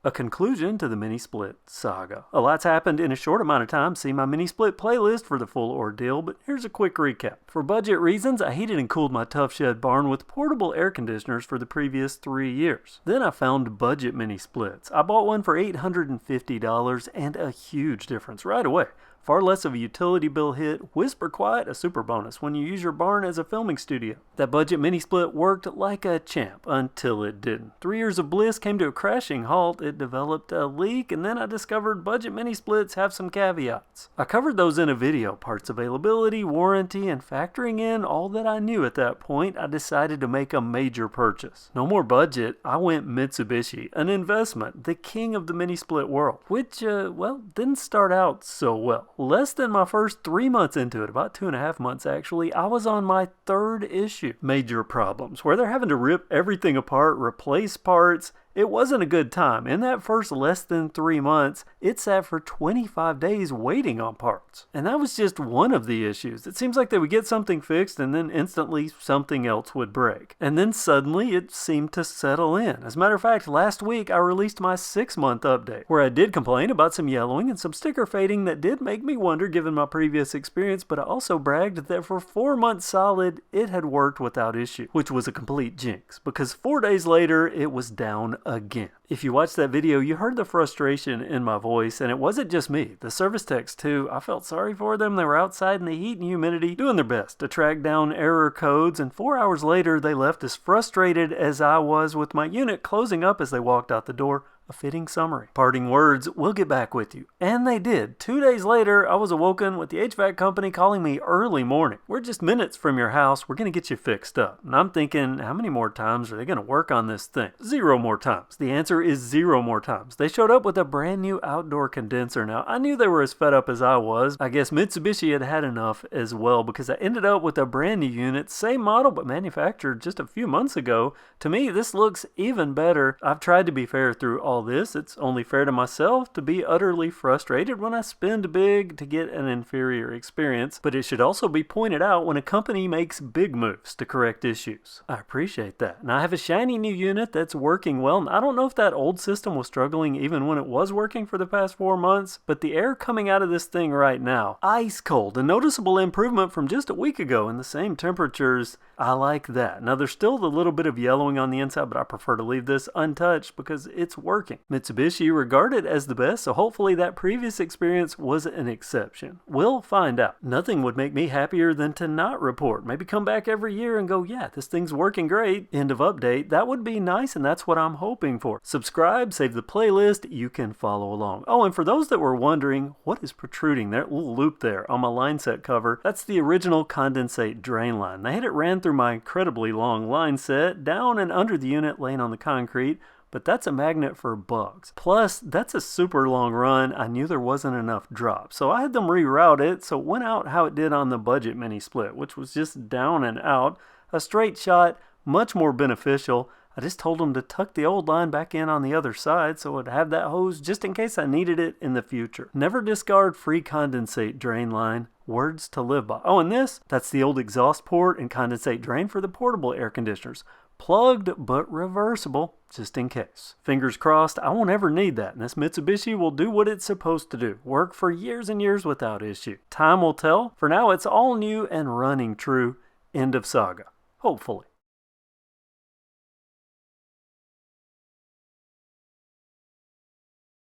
A conclusion to the mini-split saga. A lot's happened in a short amount of time. See my mini-split playlist for the full ordeal, but here's a quick recap. For budget reasons, I heated and cooled my tough shed barn with portable air conditioners for the previous 3 years. Then I found budget mini-splits. I bought one for $850 and a huge difference right away. Far less of a utility bill hit, whisper quiet, a super bonus when you use your barn as a filming studio. That budget mini-split worked like a champ until it didn't. 3 years of bliss came to a crashing halt. It developed a leak, and then I discovered budget mini-splits have some caveats. I covered those in a video, parts availability, warranty, and factoring in all that I knew at that point, I decided to make a major purchase. No more budget, I went Mitsubishi, an investment, the king of the mini-split world, which, didn't start out so well. Less than my first 3 months into it, about 2.5 months actually, I was on my third issue. Major problems, where they're having to rip everything apart, replace parts. It wasn't a good time. In that first less than 3 months, it sat for 25 days waiting on parts. And that was just one of the issues. It seems like they would get something fixed and then instantly something else would break. And then suddenly it seemed to settle in. As a matter of fact, last week I released my 6-month update, where I did complain about some yellowing and some sticker fading that did make me wonder given my previous experience, but I also bragged that for 4 months solid, it had worked without issue, which was a complete jinx, because 4 days later, it was down again. If you watched that video, you heard the frustration in my voice, and it wasn't just me. The service techs too, I felt sorry for them. They were outside in the heat and humidity doing their best to track down error codes, and 4 hours later they left as frustrated as I was with my unit closing up as they walked out the door. A fitting summary. Parting words, we'll get back with you. And they did. 2 days later, I was awoken with the HVAC company calling me early morning. We're just minutes from your house. We're going to get you fixed up. And I'm thinking, how many more times are they going to work on this thing? 0 more times. The answer is 0 more times. They showed up with a brand new outdoor condenser. Now, I knew they were as fed up as I was. I guess Mitsubishi had had enough as well, because I ended up with a brand new unit, same model but manufactured just a few months ago. To me, this looks even better. I've tried to be fair through all this. It's only fair to myself to be utterly frustrated when I spend big to get an inferior experience, but it should also be pointed out when a company makes big moves to correct issues. I appreciate that. And I have a shiny new unit that's working well, and I don't know if that old system was struggling even when it was working for the past 4 months, but the air coming out of this thing right now, ice cold, a noticeable improvement from just a week ago in the same temperatures. I like that. Now there's still the little bit of yellowing on the inside, but I prefer to leave this untouched because it's working. Mitsubishi regarded as the best, so hopefully that previous experience was an exception. We'll find out. Nothing would make me happier than to not report. Maybe come back every year and go, yeah, this thing's working great. End of update. That would be nice, and that's what I'm hoping for. Subscribe, save the playlist, you can follow along. Oh, and for those that were wondering, what is protruding there? Little loop there on my line set cover. That's the original condensate drain line. They had it ran through my incredibly long line set, down and under the unit laying on the concrete, but that's a magnet for bugs. Plus, that's a super long run. I knew there wasn't enough drop, so I had them reroute it, so it went out how it did on the budget mini split, which was just down and out. A straight shot, much more beneficial. I just told them to tuck the old line back in on the other side so I'd have that hose just in case I needed it in the future. Never discard free condensate drain line. Words to live by. Oh, and that's the old exhaust port and condensate drain for the portable air conditioners. Plugged but reversible, just in case. Fingers crossed, I won't ever need that, and this Mitsubishi will do what it's supposed to do. Work for years and years without issue. Time will tell. For now, it's all new and running true. End of saga. Hopefully.